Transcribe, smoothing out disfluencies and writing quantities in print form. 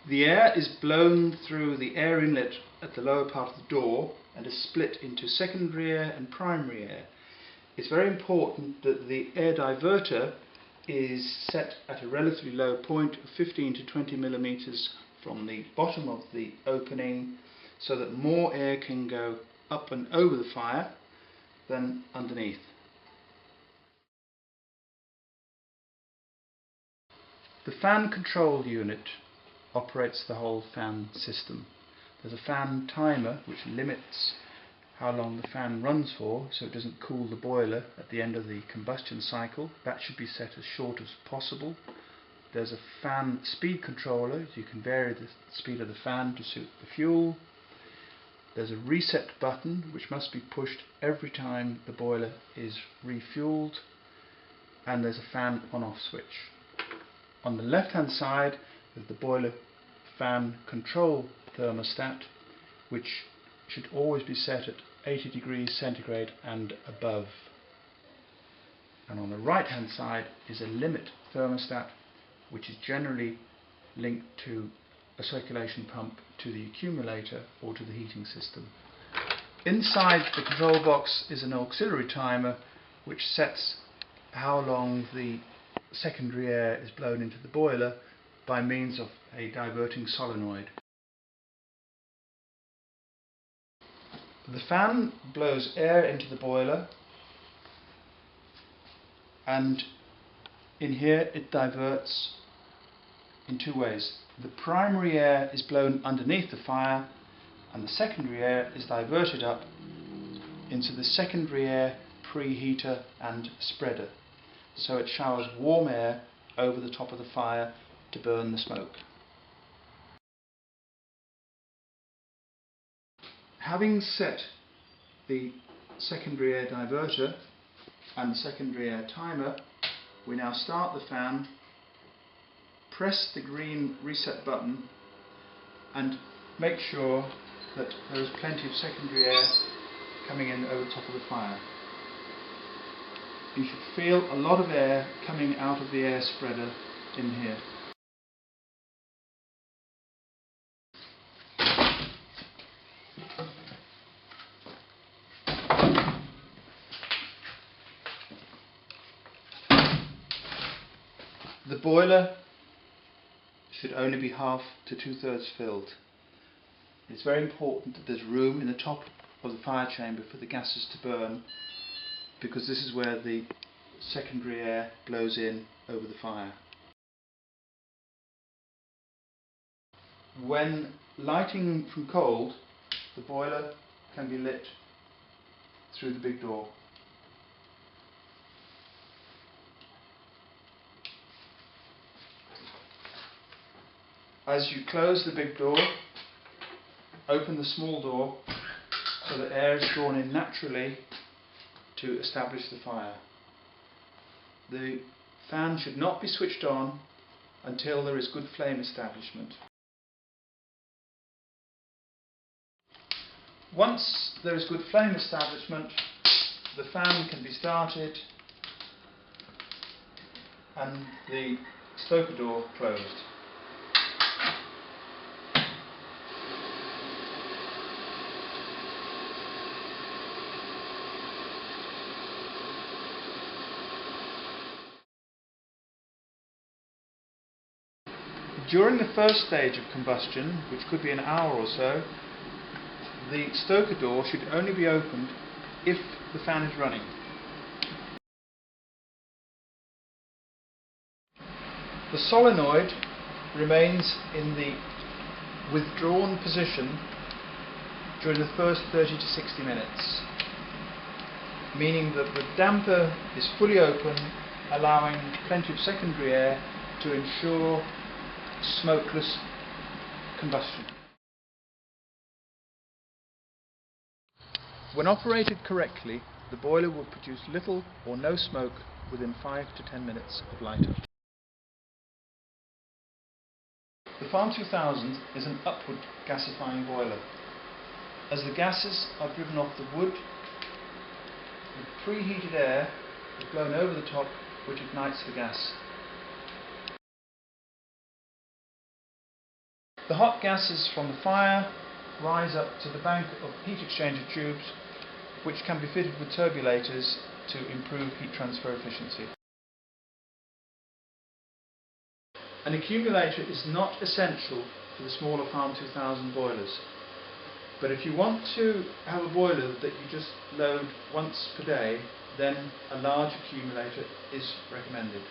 The air is blown through the air inlet at the lower part of the door and is split into secondary air and primary air. It's very important that the air diverter is set at a relatively low point of 15 to 20 millimeters from the bottom of the opening, so that more air can go up and over the fire than underneath. The fan control unit operates the whole fan system. There's a fan timer which limits how long the fan runs for, so it doesn't cool the boiler at the end of the combustion cycle. That should be set as short as possible. There's a fan speed controller, so you can vary the speed of the fan to suit the fuel. There's a reset button which must be pushed every time the boiler is refueled, and there's a fan on-off switch. On the left hand side is the boiler fan control thermostat, which should always be set at 80 degrees centigrade and above. And on the right hand side is a limit thermostat, which is generally linked to a circulation pump to the accumulator or to the heating system. Inside the control box is an auxiliary timer which sets how long the secondary air is blown into the boiler by means of a diverting solenoid. The fan blows air into the boiler, and in here it diverts in two ways. The primary air is blown underneath the fire, and the secondary air is diverted up into the secondary air preheater and spreader, so it showers warm air over the top of the fire to burn the smoke. Having set the secondary air diverter and the secondary air timer, we now start the fan, press the green reset button, and make sure that there is plenty of secondary air coming in over the top of the fire. You should feel a lot of air coming out of the air spreader in here. The boiler should only be half to 2/3 filled. It's very important that there's room in the top of the fire chamber for the gases to burn, because this is where the secondary air blows in over the fire. When lighting from cold, the boiler can be lit through the big door. As you close the big door, open the small door so that air is drawn in naturally to establish the fire. The fan should not be switched on until there is good flame establishment. Once there is good flame establishment, the fan can be started and the stoker door closed. During the first stage of combustion, which could be an hour or so, the stoker door should only be opened if the fan is running. The solenoid remains in the withdrawn position during the first 30 to 60 minutes, meaning that the damper is fully open, allowing plenty of secondary air to ensure smokeless combustion. When operated correctly, the boiler will produce little or no smoke within 5 to 10 minutes of light-up. The FARM2000 is an upward gasifying boiler. As the gases are driven off the wood, the preheated air is blown over the top, which ignites the gas. The hot gases from the fire rise up to the bank of heat exchanger tubes, which can be fitted with turbulators to improve heat transfer efficiency. An accumulator is not essential for the smaller FARM2000 boilers, but if you want to have a boiler that you just load once per day, then a large accumulator is recommended.